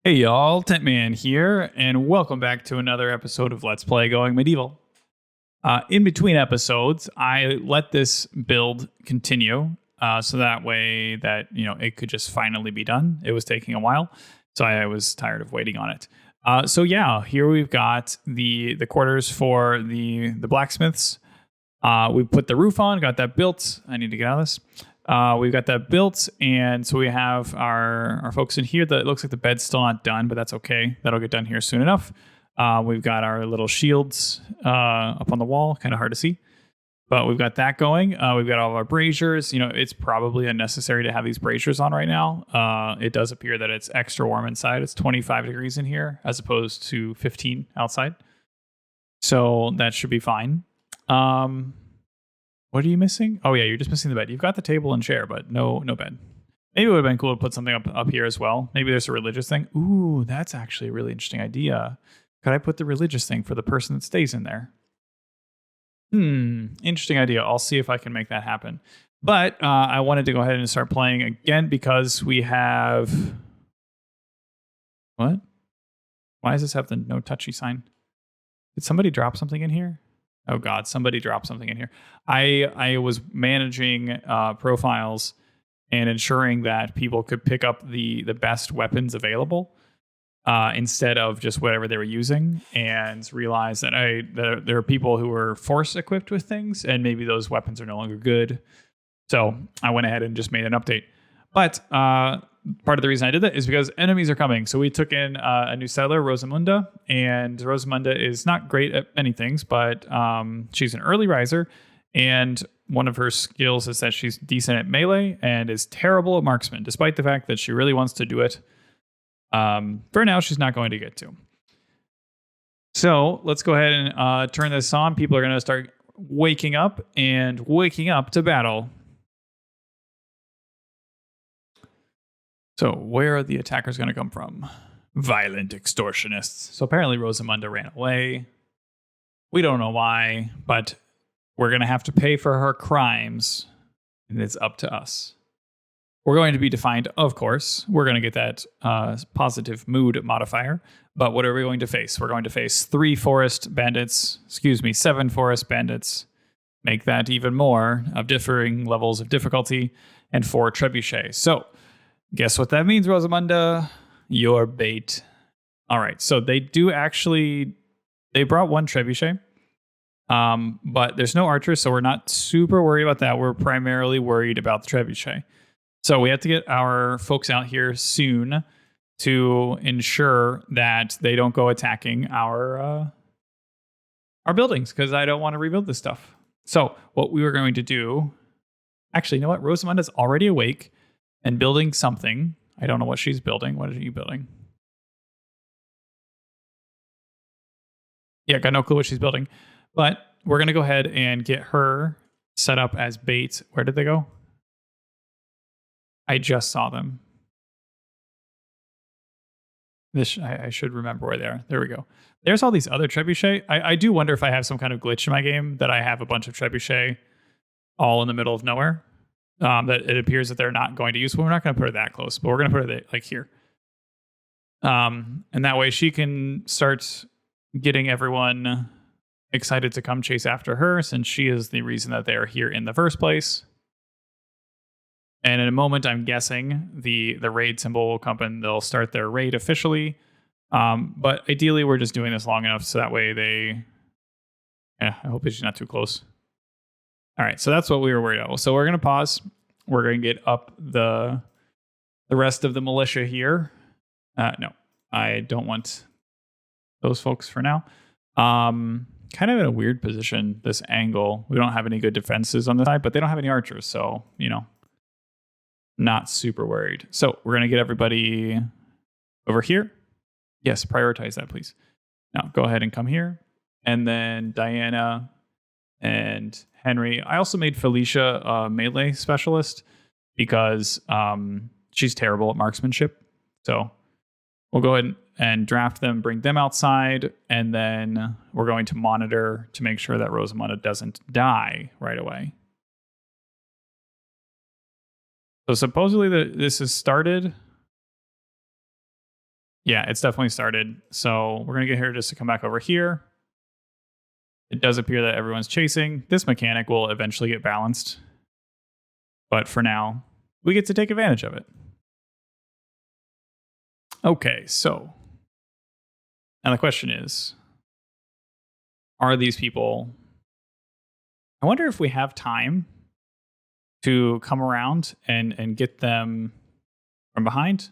Hey y'all, Tentman here, and welcome back to another episode of Let's Play Going Medieval. In between episodes, I let this build continue, so that way that it could just finally be done. It was taking a while, so I was tired of waiting on it. So yeah, here we've got the quarters for the blacksmiths. We put the roof on, got that built. I need to get out of this. We've got that built, and so we have our folks in here. That it looks like the bed's still not done, but that's okay. That'll get done here soon enough. We've got our little shields up on the wall, kind of hard to see, but we've got that going. We've got all of our braziers. It's probably unnecessary to have these braziers on right now. It does appear that it's extra warm inside. It's 25 degrees in here as opposed to 15 outside, so that should be fine. What are you missing? Oh yeah, you're just missing the bed. You've got the table and chair, but no bed. Maybe it would have been cool to put something up here as well. Maybe there's a religious thing. Ooh, that's actually a really interesting idea. Could I put the religious thing for the person that stays in there? Interesting idea. I'll see if I can make that happen. But I wanted to go ahead and start playing again because we have... What? Why does this have the no touchy sign? Did somebody drop something in here? Oh God, somebody dropped something in here. I was managing profiles and ensuring that people could pick up the best weapons available instead of just whatever they were using, and realized that there are people who were force equipped with things and maybe those weapons are no longer good. So I went ahead and just made an update. But part of the reason I did that is because enemies are coming. So we took in a new settler, Rosamunda, and Rosamunda is not great at many things, but she's an early riser, and one of her skills is that she's decent at melee and is terrible at marksman, despite the fact that she really wants to do it. For now, she's not going to get to. So let's go ahead and turn this on. People are going to start waking up to battle. So where are the attackers going to come from? Violent extortionists. So apparently Rosamunda ran away. We don't know why, but we're going to have to pay for her crimes, and it's up to us. We're going to be defined, of course. We're going to get that positive mood modifier. But what are we going to face? We're going to face 7 forest bandits. Make that even more of differing levels of difficulty, and 4 trebuchets. So guess what that means, Rosamunda? Your bait. All right, so they brought 1 trebuchet, but there's no archers, so we're not super worried about that. We're primarily worried about the trebuchet. So we have to get our folks out here soon to ensure that they don't go attacking our buildings, because I don't want to rebuild this stuff. So what we were going to do... Actually, you know what? Rosamunda's already awake and building something. I don't know what she's building. What are you building? Yeah, got no clue what she's building. But we're going to go ahead and get her set up as bait. Where did they go? I just saw them. I should remember where they are. There we go. There's all these other trebuchet. I do wonder if I have some kind of glitch in my game that I have a bunch of trebuchet all in the middle of nowhere. That it appears that they're not going to use. Well, we're not going to put her that close, but we're going to put her like here. And that way she can start getting everyone excited to come chase after her, since she is the reason that they are here in the first place. And in a moment, I'm guessing the raid symbol will come and they'll start their raid officially. But ideally, we're just doing this long enough so that way they... Yeah, I hope she's not too close. All right, so that's what we were worried about. So we're going to pause. We're going to get up the rest of the militia here. No, I don't want those folks for now. Kind of in a weird position, this angle. We don't have any good defenses on the side, but they don't have any archers, so, not super worried. So we're going to get everybody over here. Yes, prioritize that, please. Now, go ahead and come here. And then Diana and Henry. I also made Felicia a melee specialist because she's terrible at marksmanship. So we'll go ahead and draft them, bring them outside, and then we're going to monitor to make sure that Rosamunda doesn't die right away. So supposedly this is started. Yeah, it's definitely started. So we're going to get here just to come back over here. It does appear that everyone's chasing. This mechanic will eventually get balanced. But for now, we get to take advantage of it. Okay, so now the question is, are these people... I wonder if we have time to come around and get them from behind.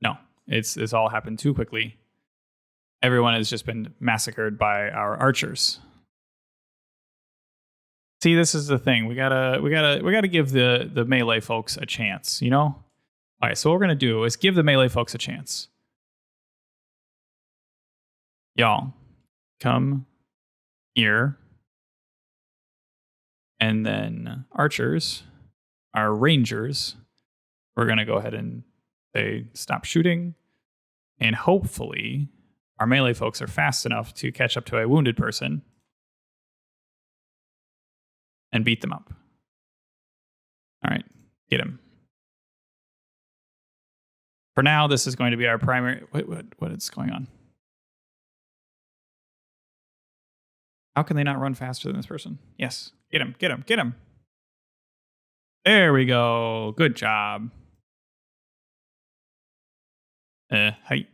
No, it's all happened too quickly. Everyone has just been massacred by our archers. See, this is the thing. We gotta give the melee folks a chance, you know? All right, so what we're gonna do is give the melee folks a chance. Y'all, come here. And then archers, our rangers, we're gonna go ahead and say stop shooting. And hopefully our melee folks are fast enough to catch up to a wounded person and beat them up. All right, get him. For now, this is going to be our primary... Wait, what is going on? How can they not run faster than this person? Yes, get him, get him, get him. There we go. Good job. Hey.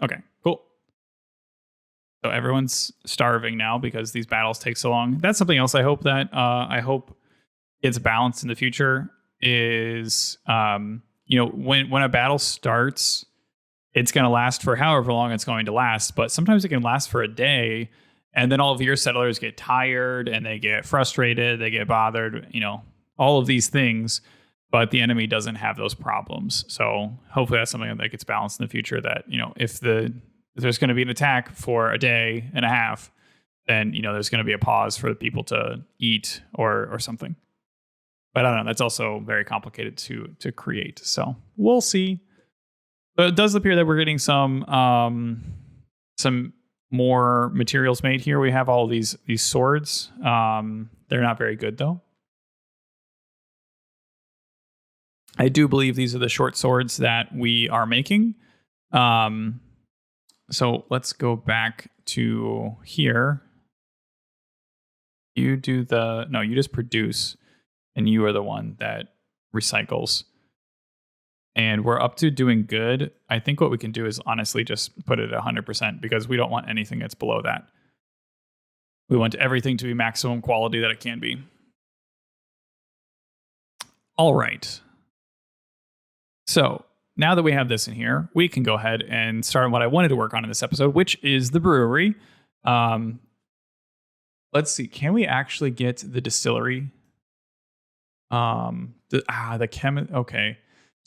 Okay, cool. So everyone's starving now because these battles take so long. That's something else I hope that it's balanced in the future is when a battle starts, it's going to last for however long it's going to last, but sometimes it can last for a day, and then all of your settlers get tired and they get frustrated, they get bothered, all of these things, but the enemy doesn't have those problems. So hopefully that's something that gets balanced in the future, that if there's going to be an attack for a day and a half, then there's going to be a pause for the people to eat or something. But I don't know, that's also very complicated to create. So we'll see. But it does appear that we're getting some more materials made here. We have all these swords. They're not very good though. I do believe these are the short swords that we are making. So let's go back to here. You just produce, and you are the one that recycles. And we're up to doing good. I think what we can do is honestly just put it at 100% because we don't want anything that's below that. We want everything to be maximum quality that it can be. All right. So now that we have this in here, we can go ahead and start on what I wanted to work on in this episode, which is the brewery. Let's see. Can we actually get the distillery? Okay.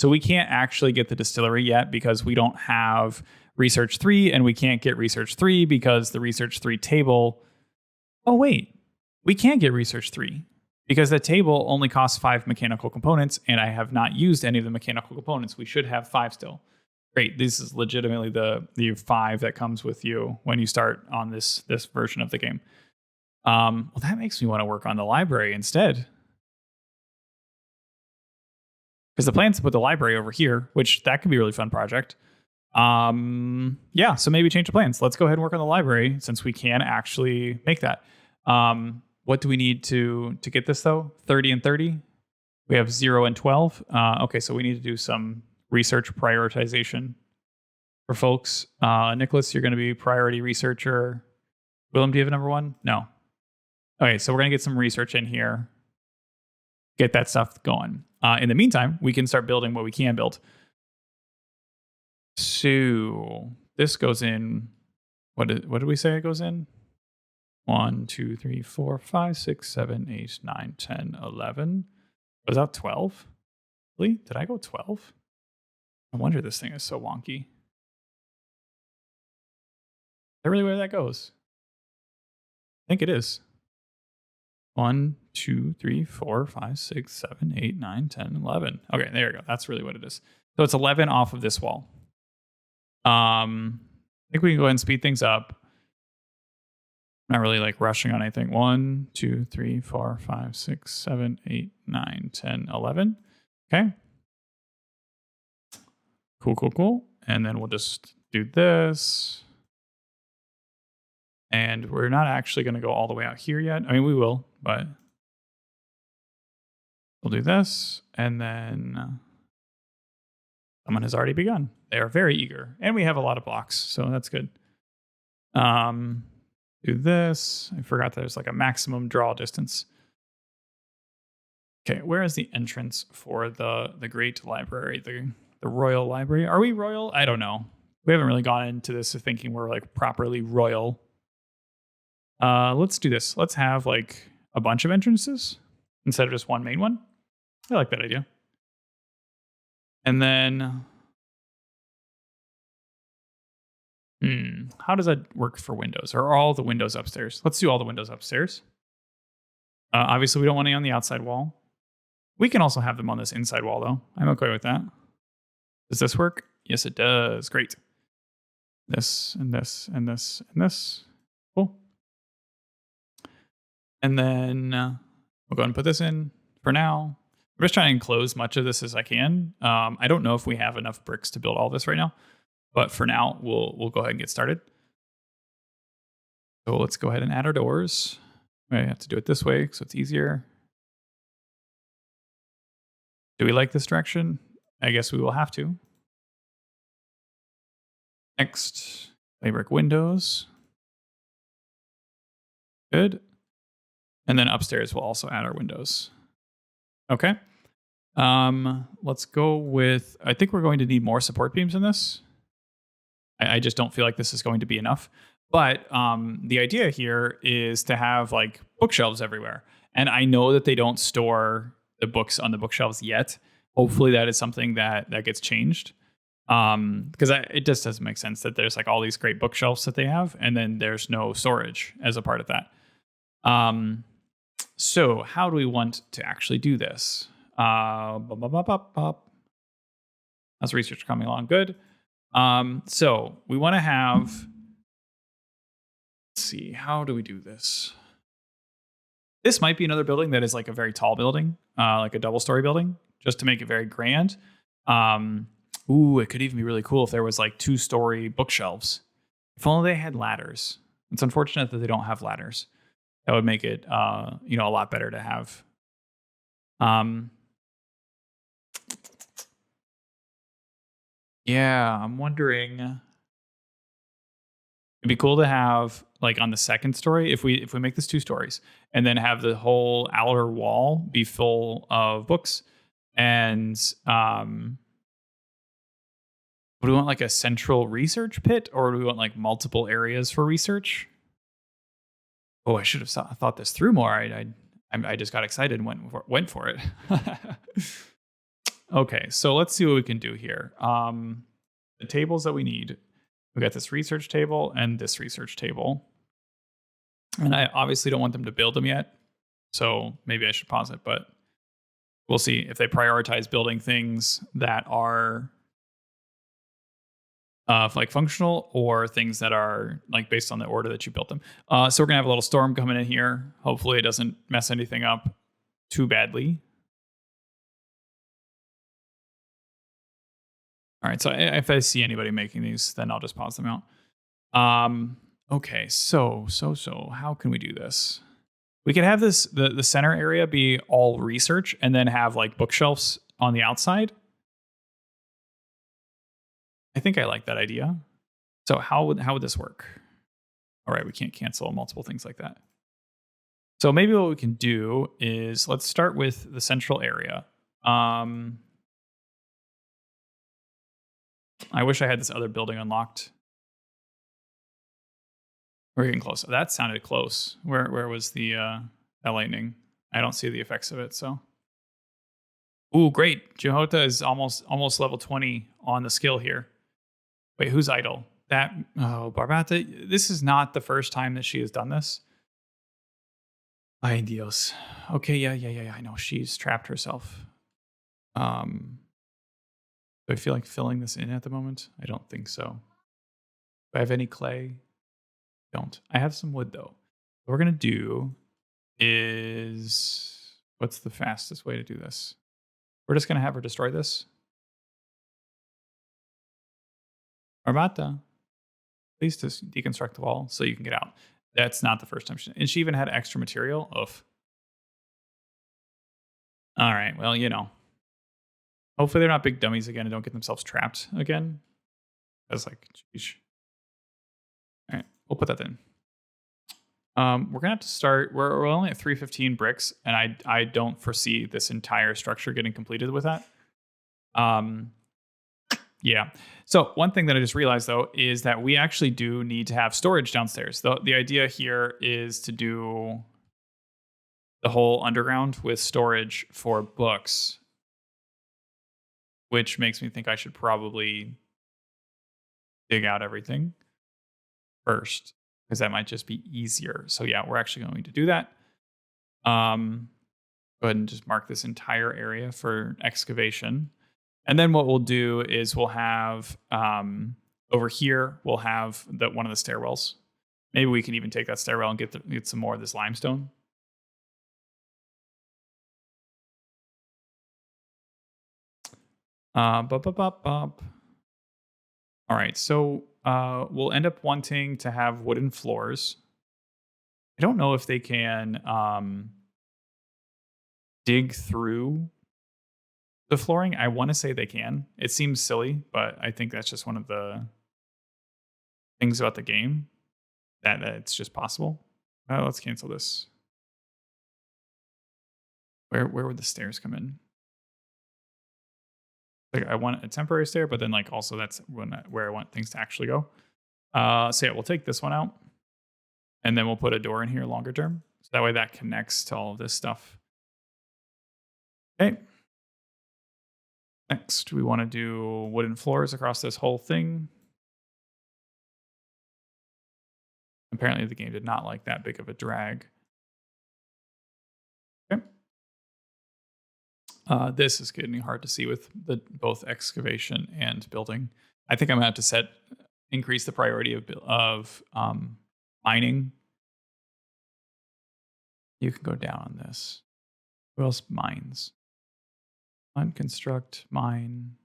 So we can't actually get the distillery yet because we don't have Research 3, and we can't get Research 3 because the Research 3 table... Oh, wait. We can get Research 3 because the table only costs 5 mechanical components, and I have not used any of the mechanical components. We should have 5 still. Great. This is legitimately the 5 that comes with you when you start on this version of the game. Well, that makes me want to work on the library instead. Because the plan is to put the library over here, which that could be a really fun project. Yeah, so maybe change the plans. Let's go ahead and work on the library since we can actually make that. What do we need to get this though? 30 and 30? We have 0 and 12. Okay, so we need to do some research prioritization for folks. Nicholas, you're going to be priority researcher. Willem, do you have a number 1? No. Okay, so we're going to get some research in here. Get that stuff going. In the meantime, we can start building what we can build. So this goes in. What did we say it goes in? 1, 2, 3, 4, 5, 6, 7, 8, 9, 10, 11. Was that 12? Really? Did I go 12? I wonder, this thing is so wonky. Is that really where that goes? I think it is. 1, 2, 3, 4, 5, 6, 7, 8, 9, 10, 11. Okay, there you go. That's really what it is. So it's 11 off of this wall. I think we can go ahead and speed things up. Not really like rushing on anything. 1, 2, 3, 4, 5, 6, 7, 8, 9, 10, 11. Okay. Cool. And then we'll just do this. And we're not actually going to go all the way out here yet. I mean, we will, but we'll do this. And then someone has already begun. They are very eager. And we have a lot of blocks, so that's good. Do this. I forgot there's like a maximum draw distance. Okay, where is the entrance for the great library, the royal library? Are we royal? I don't know. We haven't really gone into this thinking we're like properly royal. Let's do this. Let's have like a bunch of entrances instead of just one main one. I like that idea. And then, how does that work for windows? Are all the windows upstairs? Let's do all the windows upstairs. Obviously, we don't want any on the outside wall. We can also have them on this inside wall, though. I'm okay with that. Does this work? Yes, it does. Great. This and this and this and this. Cool. And then we'll go ahead and put this in for now. I'm just trying to enclose much of this as I can. I don't know if we have enough bricks to build all this right now, but for now, we'll go ahead and get started. So let's go ahead and add our doors. I have to do it this way so it's easier. Do we like this direction? I guess we will have to. Next, clay brick windows. Good. And then upstairs, we'll also add our windows. Okay. Let's go with, I think we're going to need more support beams in this. I just don't feel like this is going to be enough. But the idea here is to have like bookshelves everywhere. And I know that they don't store the books on the bookshelves yet. Hopefully that is something that gets changed. Because it just doesn't make sense that there's like all these great bookshelves that they have, and then there's no storage as a part of that. So how do we want to actually do this? How's research coming along? Good. So we want to have, let's see, how do we do this? This might be another building that is like a very tall building, like a double-story building, just to make it very grand. It could even be really cool if there was like 2-story bookshelves. If only they had ladders. It's unfortunate that they don't have ladders. That would make it, a lot better to have. Yeah, I'm wondering. It'd be cool to have like on the second story if we make this 2 stories and then have the whole outer wall be full of books. And do we want like a central research pit, or do we want like multiple areas for research? Oh, I should have thought this through more. I just got excited and went for it. Okay, so let's see what we can do here. The tables that we need. We got this research table and this research table. And I obviously don't want them to build them yet. So maybe I should pause it, but we'll see if they prioritize building things that are like functional or things that are like based on the order that you built them. So we're gonna have a little storm coming in here. Hopefully it doesn't mess anything up too badly. All right, so if I see anybody making these, then I'll just pause them out. Okay, so how can we do this? We could have this the center area be all research and then have like bookshelves on the outside. I think I like that idea. So how would this work? All right, we can't cancel multiple things like that. So maybe what we can do is let's start with the central area. I wish I had this other building unlocked. We're getting close. That sounded close. Where was the that lightning? I don't see the effects of it. So, ooh, great. Johota is almost level 20 on the skill here. Wait, who's idle? Barbata. This is not the first time that she has done this. Ay Dios. Okay, yeah. I know she's trapped herself. Do I feel like filling this in at the moment? I don't think so. Do I have any clay? Don't. I have some wood though. What we're gonna do is, what's the fastest way to do this? We're just gonna have her destroy this. Armata, please just deconstruct the wall so you can get out. That's not the first time. And she even had extra material. Oof. All right. Well, hopefully they're not big dummies again and don't get themselves trapped again. That's like, geez. All right. We'll put that in. We're gonna have to start. We're only at 315 bricks, and I don't foresee this entire structure getting completed with that. Yeah. So one thing that I just realized though is that we actually do need to have storage downstairs. The idea here is to do the whole underground with storage for books, which makes me think I should probably dig out everything first, because that might just be easier. So yeah, we're actually going to do that. Go ahead and just mark this entire area for excavation. And then what we'll do is we'll have over here, we'll have one of the stairwells. Maybe we can even take that stairwell and get some more of this limestone. All right, so we'll end up wanting to have wooden floors. I don't know if they can dig through the flooring. I want to say they can. It seems silly, but I think that's just one of the things about the game that it's just possible. Let's cancel this. Where would the stairs come in? Like I want a temporary stair, but then like also that's where I want things to actually go. So yeah, we'll take this one out, and then we'll put a door in here longer term. So that way that connects to all of this stuff. Okay. Next, we want to do wooden floors across this whole thing. Apparently the game did not like that big of a drag. Okay. This is getting hard to see with both excavation and building. I think I'm gonna have to increase the priority of mining. You can go down on this. Who else mines? Unconstruct, mine.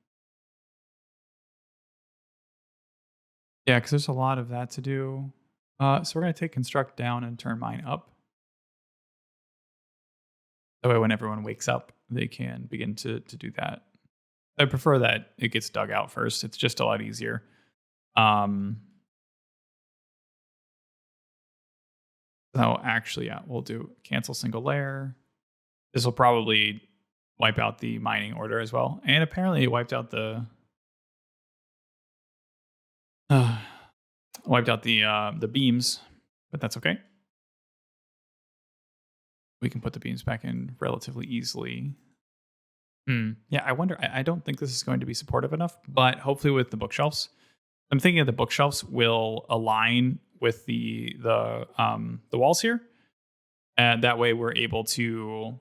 Yeah, because there's a lot of that to do. So we're gonna take construct down and turn mine up. That way when everyone wakes up, they can begin to do that. I prefer that it gets dug out first. It's just a lot easier. So actually, yeah, we'll do cancel single layer. This will probably wipe out the mining order as well. And apparently it wiped out the beams, but that's okay. We can put the beams back in relatively easily. Yeah, I wonder. I don't think this is going to be supportive enough, but hopefully with the bookshelves, I'm thinking that the bookshelves will align with the walls here, and that way we're able to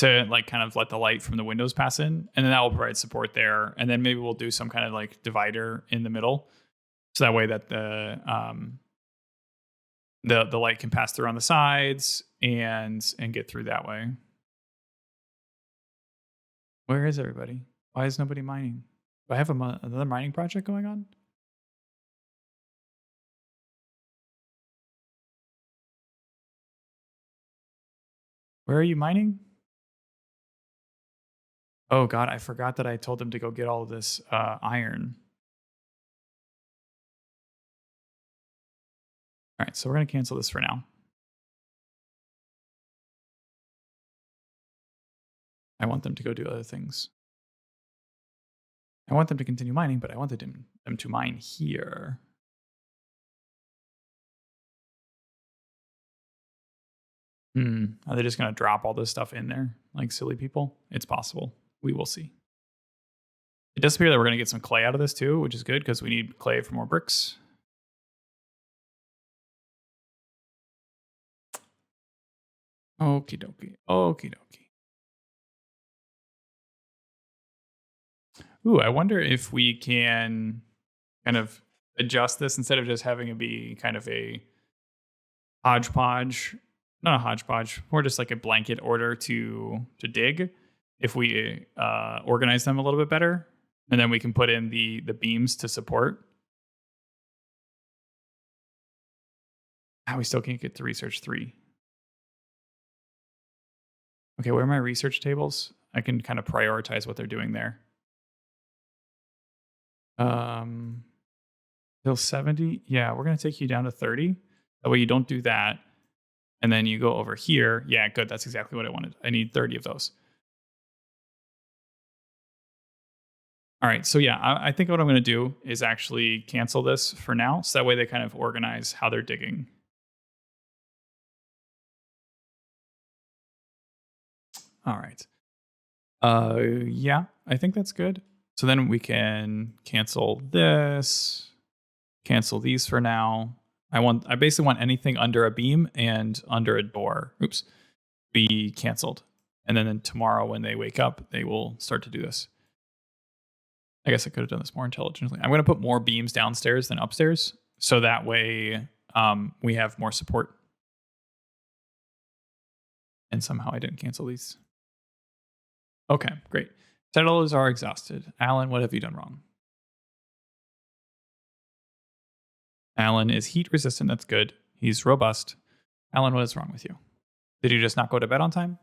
like kind of let the light from the windows pass in, and then that will provide support there. And then maybe we'll do some kind of like divider in the middle, so that way that the light can pass through on the sides and get through that way. Where is everybody? Why is nobody mining? Do I have another mining project going on? Where are you mining? Oh God, I forgot that I told them to go get all of this iron. All right, so we're gonna cancel this for now. I want them to go do other things. I want them to continue mining, but I wanted them to mine here. Are they just going to drop all this stuff in there like silly people? It's possible. We will see. It does appear that we're going to get some clay out of this too, which is good because we need clay for more bricks. Okie dokie. Okie dokie. Ooh, I wonder if we can kind of adjust this instead of just having it be kind of a hodgepodge. Not a hodgepodge, more just like a blanket order to dig. If we organize them a little bit better, And then we can put in the beams to support. We still can't get to research 3. Okay, where are my research tables? I can kind of prioritize what they're doing there. Till 70. Yeah, we're going to take you down to 30. That way you don't do that. And then you go over here. Yeah, good. That's exactly what I wanted. I need 30 of those. All right. So yeah, I think what I'm going to do is actually cancel this for now. So that way they kind of organize how they're digging. All right. Yeah, I think that's good. So then we can cancel this, cancel these for now. I basically want anything under a beam and under a door, be canceled. And then tomorrow when they wake up, they will start to do this. I guess I could have done this more intelligently. I'm going to put more beams downstairs than upstairs. So that way we have more support. And somehow I didn't cancel these. Okay, great. Settlers are exhausted. Alan, what have you done wrong? Alan is heat resistant. That's good. He's robust. Alan, what is wrong with you? Did you just not go to bed on time?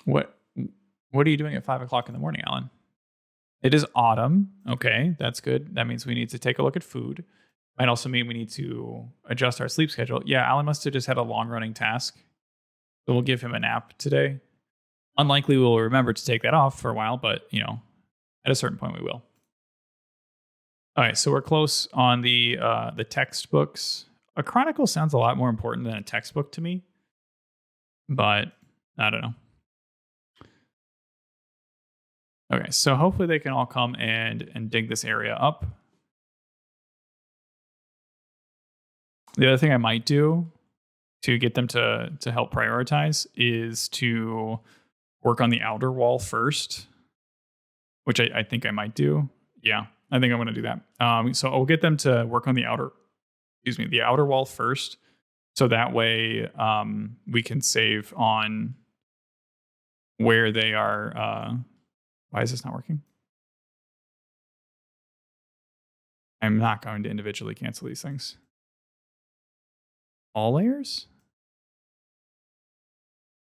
What are you doing at 5 o'clock in the morning, Alan? It is autumn. Okay, that's good. That means we need to take a look at food. Might also mean we need to adjust our sleep schedule. Yeah, Alan must have just had a long-running task. So we'll give him a nap today. Unlikely we'll remember to take that off for a while, but, at a certain point we will. All right, so we're close on the textbooks. A chronicle sounds a lot more important than a textbook to me, but I don't know. Okay, so hopefully they can all come and dig this area up. The other thing I might do to get them to help prioritize is to work on the outer wall first, which I think I might do. Yeah, I think I'm going to do that. So I'll get them to work on the outer wall first. So that way we can save on where they are. Why is this not working? I'm not going to individually cancel these things. All layers?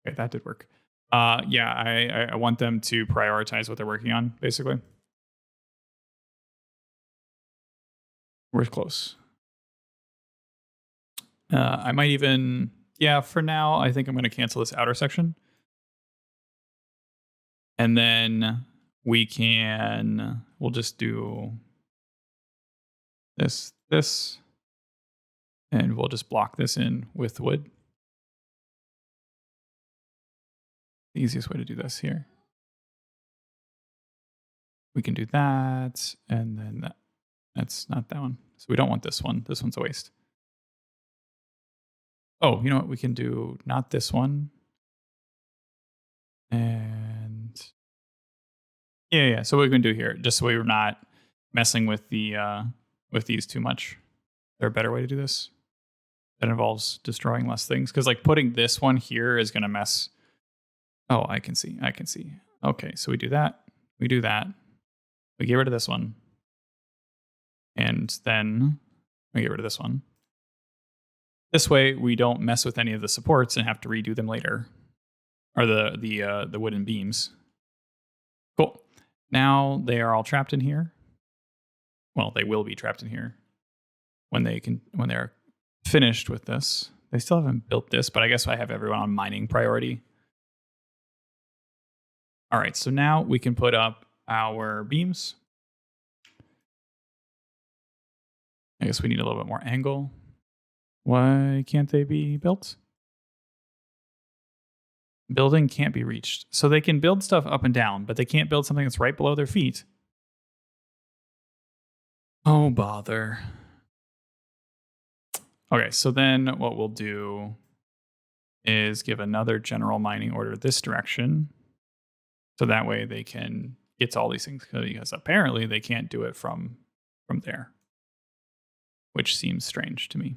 Okay, that did work. Yeah, I want them to prioritize what they're working on, basically. We're close. I might even, for now, I think I'm going to cancel this outer section. And then we'll just do this, and we'll just block this in with wood. The easiest way to do this here. We can do that, and then that's not that one. So we don't want this one. This one's a waste. Oh, you know what? We can do not this one. And yeah. So what we can do here, just so we're not messing with with these too much. Is there a better way to do this? That involves destroying less things? Because like putting this one here is going to mess. Oh, I can see. Okay, so we do that. We do that. We get rid of this one. And then we get rid of this one. This way, we don't mess with any of the supports and have to redo them later. Or the wooden beams. Cool. Now they are all trapped in here. Well, they will be trapped in here when they're finished with this. They still haven't built this, but I guess I have everyone on mining priority. All right, so now we can put up our beams. I guess we need a little bit more angle. Why can't they be built? Building can't be reached. So they can build stuff up and down, but they can't build something that's right below their feet. Oh, bother. Okay, so then what we'll do is give another general mining order this direction. So that way they can get to all these things, because apparently they can't do it from there, which seems strange to me.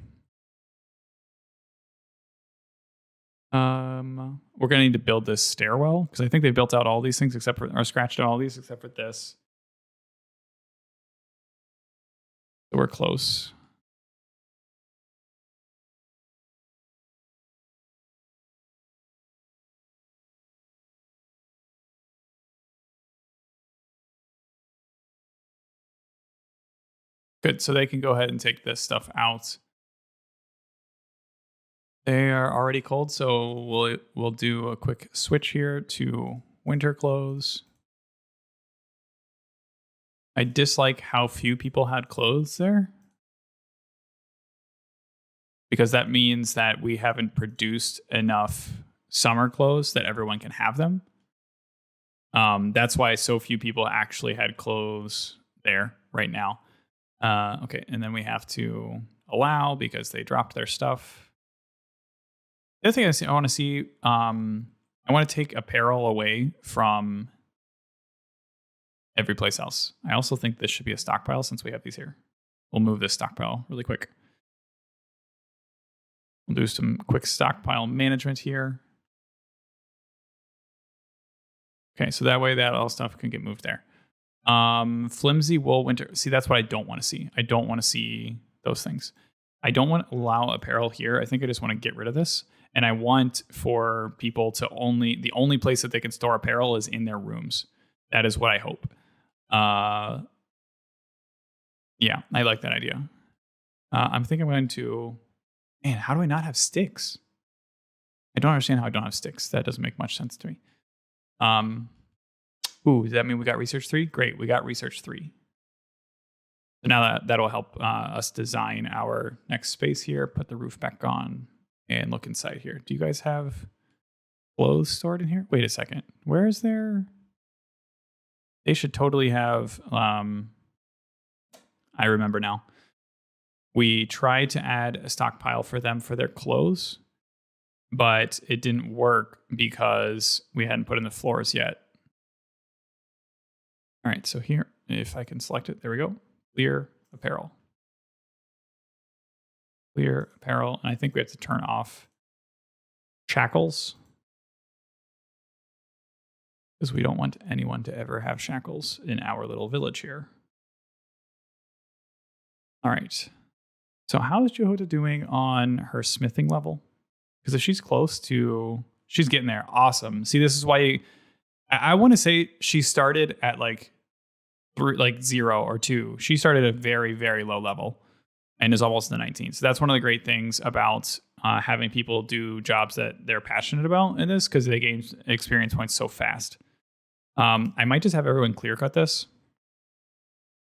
We're gonna need to build this stairwell because I think they built out all these things except for, or scratched out all these except for this. So we're close. Good. So they can go ahead and take this stuff out. They are already cold, so we'll do a quick switch here to winter clothes. I dislike how few people had clothes there, because that means that we haven't produced enough summer clothes that everyone can have them. That's why so few people actually had clothes there right now. Okay, and then we have to allow because they dropped their stuff. The other thing I want to see, I want to take apparel away from every place else. I also think this should be a stockpile since we have these here. We'll move this stockpile really quick. We'll do some quick stockpile management here. Okay, so that way that all stuff can get moved there. Flimsy wool winter. See, that's what I don't want to see. I don't want to see those things. I don't want to allow apparel here. I think I just want to get rid of this. And I want for people to the only place that they can store apparel is in their rooms. That is what I hope. Yeah, I like that idea. I'm thinking I'm going to, man, how do I not have sticks? I don't understand how I don't have sticks. That doesn't make much sense to me. Does that mean we got research 3? Great, we got research 3. So now that'll help us design our next space here, put the roof back on, and look inside here. Do you guys have clothes stored in here? Wait a second. Where is there? They should totally have, I remember now. We tried to add a stockpile for them for their clothes, but it didn't work because we hadn't put in the floors yet. All right, so here, if I can select it, there we go. Clear apparel. Clear apparel, and I think we have to turn off shackles because we don't want anyone to ever have shackles in our little village here. All right. So how is Johota doing on her smithing level? Because if she's close to, she's getting there. Awesome. See, this is why I want to say she started at like 0 or 2. She started at a very, very low level and is almost in the 19th. So that's one of the great things about having people do jobs that they're passionate about in this, because they gain experience points so fast. I might just have everyone clear cut this.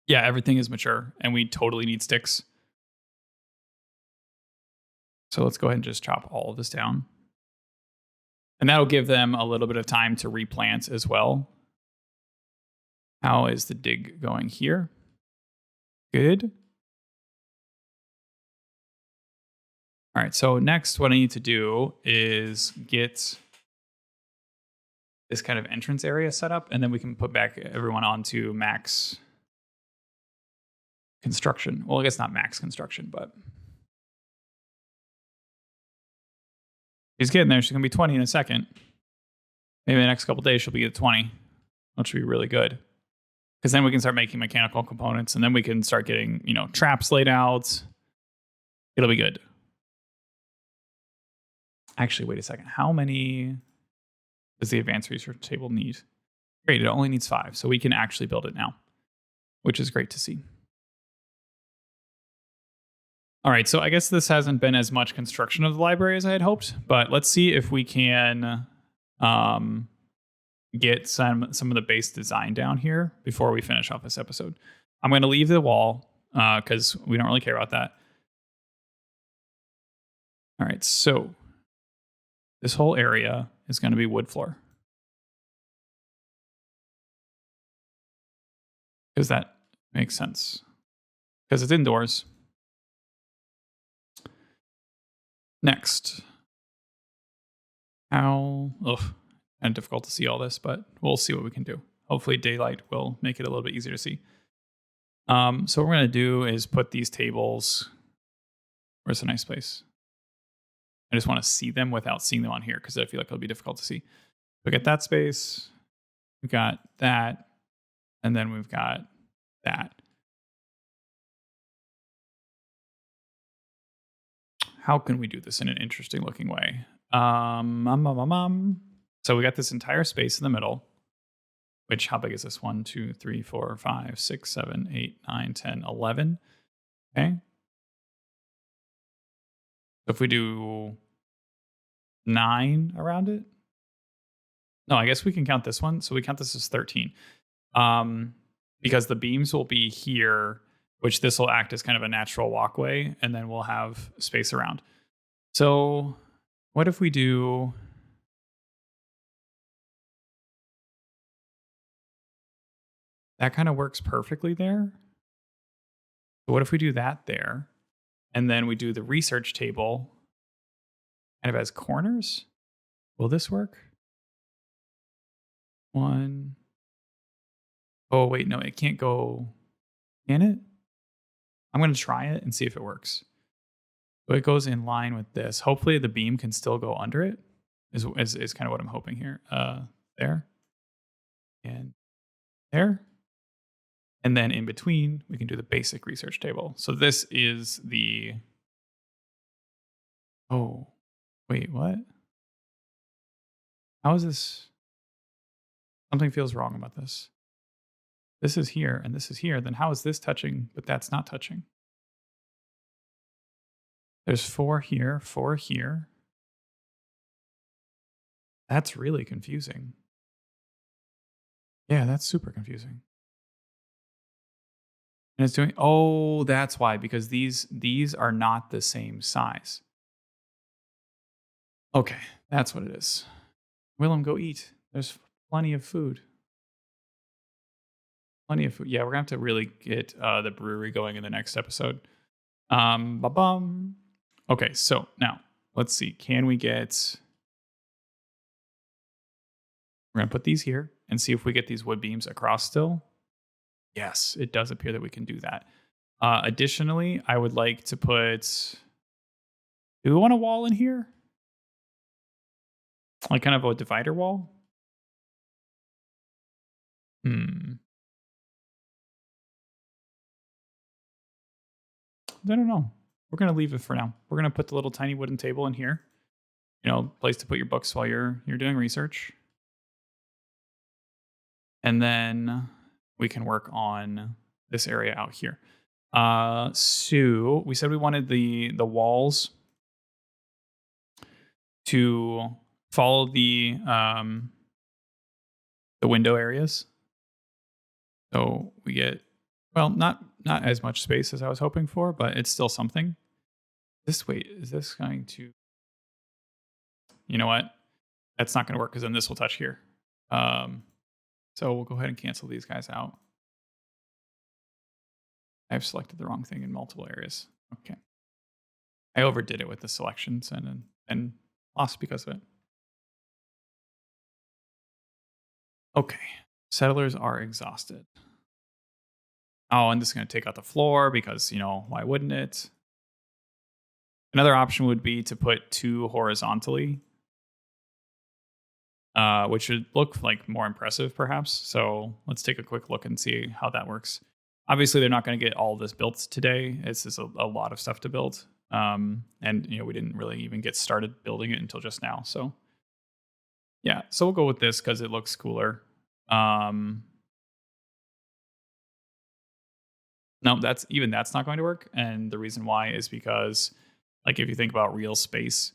Yeah, everything is mature and we totally need sticks. So let's go ahead and just chop all of this down. And that'll give them a little bit of time to replant as well. How is the dig going here? Good. All right, so next what I need to do is get this kind of entrance area set up, and then we can put back everyone onto max construction. Well, I guess not max construction, but she's getting there. She's going to be 20 in a second. Maybe the next couple days she'll be at 20, which would be really good. Because then we can start making mechanical components, and then we can start getting, traps laid out. It'll be good. Actually, wait a second. How many does the advanced research table need? Great, it only needs 5, so we can actually build it now, which is great to see. All right, so I guess this hasn't been as much construction of the library as I had hoped, but let's see if we can get some of the base design down here before we finish off this episode. I'm going to leave the wall because we don't really care about that. All right, so this whole area is going to be wood floor. Because that makes sense. Because it's indoors. Next. Kind of difficult to see all this, but we'll see what we can do. Hopefully daylight will make it a little bit easier to see. So what we're going to do is put these tables. Where's a nice place? I just want to see them without seeing them on here because I feel like it'll be difficult to see. We got that space. We got that. And then we've got that. How can we do this in an interesting looking way? So we got this entire space in the middle, which how big is this? 1, 2, 3, 4, 5, 6, 7, 8, 9, 10, 11. Okay. So if we do 9 around it. No, I guess we can count this one. So we count this as 13. Because the beams will be here, which this will act as kind of a natural walkway, and then we'll have space around. So what if we do... That kind of works perfectly there. So what if we do that there? And then we do the research table kind of as corners? Will this work? 1. Oh, wait, no, it can't go in it. I'm going to try it and see if it works. So it goes in line with this. Hopefully the beam can still go under it is kind of what I'm hoping here. There. And there. And then in between, we can do the basic research table. So this is the... Oh, wait, what? How is this? Something feels wrong about this. This is here and this is here. Then how is this touching, but that's not touching? There's 4 here, 4 here. That's really confusing. Yeah, that's super confusing. And it's doing, oh, that's why, because these are not the same size. Okay, that's what it is. Willem, go eat. There's plenty of food. Plenty of food. Yeah, we're gonna have to really get the brewery going in the next episode. Ba-bum. Okay, so now let's see. Can we get... We're gonna put these here and see if we get these wood beams across still. Yes, it does appear that we can do that. Additionally, I would like to put... Do we want a wall in here? Like kind of a divider wall? I don't know. We're going to leave it for now. We're going to put the little tiny wooden table in here. You know, place to put your books while you're doing research. And then we can work on this area out here. So we said we wanted the walls to follow the window areas. So we get, well, not as much space as I was hoping for, but it's still something. Wait, is this going to... You know what? That's not going to work because then this will touch here. So we'll go ahead and cancel these guys out. I've selected the wrong thing in multiple areas. Okay. I overdid it with the selections and lost because of it. Okay. Settlers are exhausted. Oh, and this is going to take out the floor because, you know, why wouldn't it? Another option would be to put 2 horizontally, which would look like more impressive, perhaps. So let's take a quick look and see how that works. Obviously, they're not going to get all this built today. It's just a lot of stuff to build. And, you know, we didn't really even get started building it until just now. So, yeah. So we'll go with this because it looks cooler. No, that's not going to work. And the reason why is because, like, if you think about real space,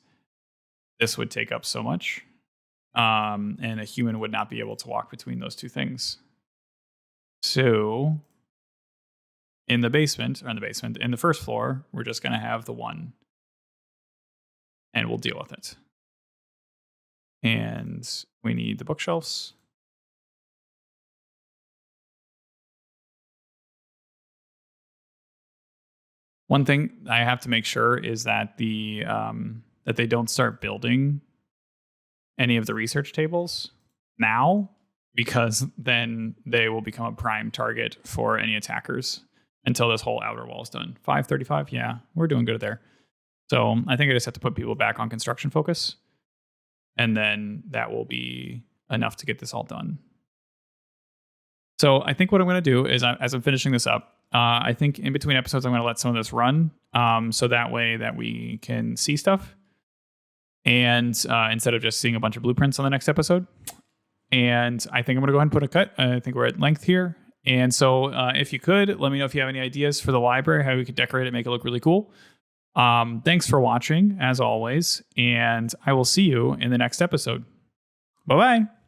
this would take up so much. And a human would not be able to walk between those two things. So in the first floor, we're just going to have the one and we'll deal with it. And we need the bookshelves. One thing I have to make sure is that that they don't start building any of the research tables now, because then they will become a prime target for any attackers until this whole outer wall is done. 535, yeah, we're doing good there. So I think I just have to put people back on construction focus. And then that will be enough to get this all done. So I think what I'm going to do is, as I'm finishing this up, I think in between episodes, I'm going to let some of this run. So that way that we can see stuff. And instead of just seeing a bunch of blueprints on the next episode. And I think I'm going to go ahead and put a cut. I think we're at length here. And so if you could, let me know if you have any ideas for the library, how we could decorate it, make it look really cool. Thanks for watching, as always. And I will see you in the next episode. Bye-bye.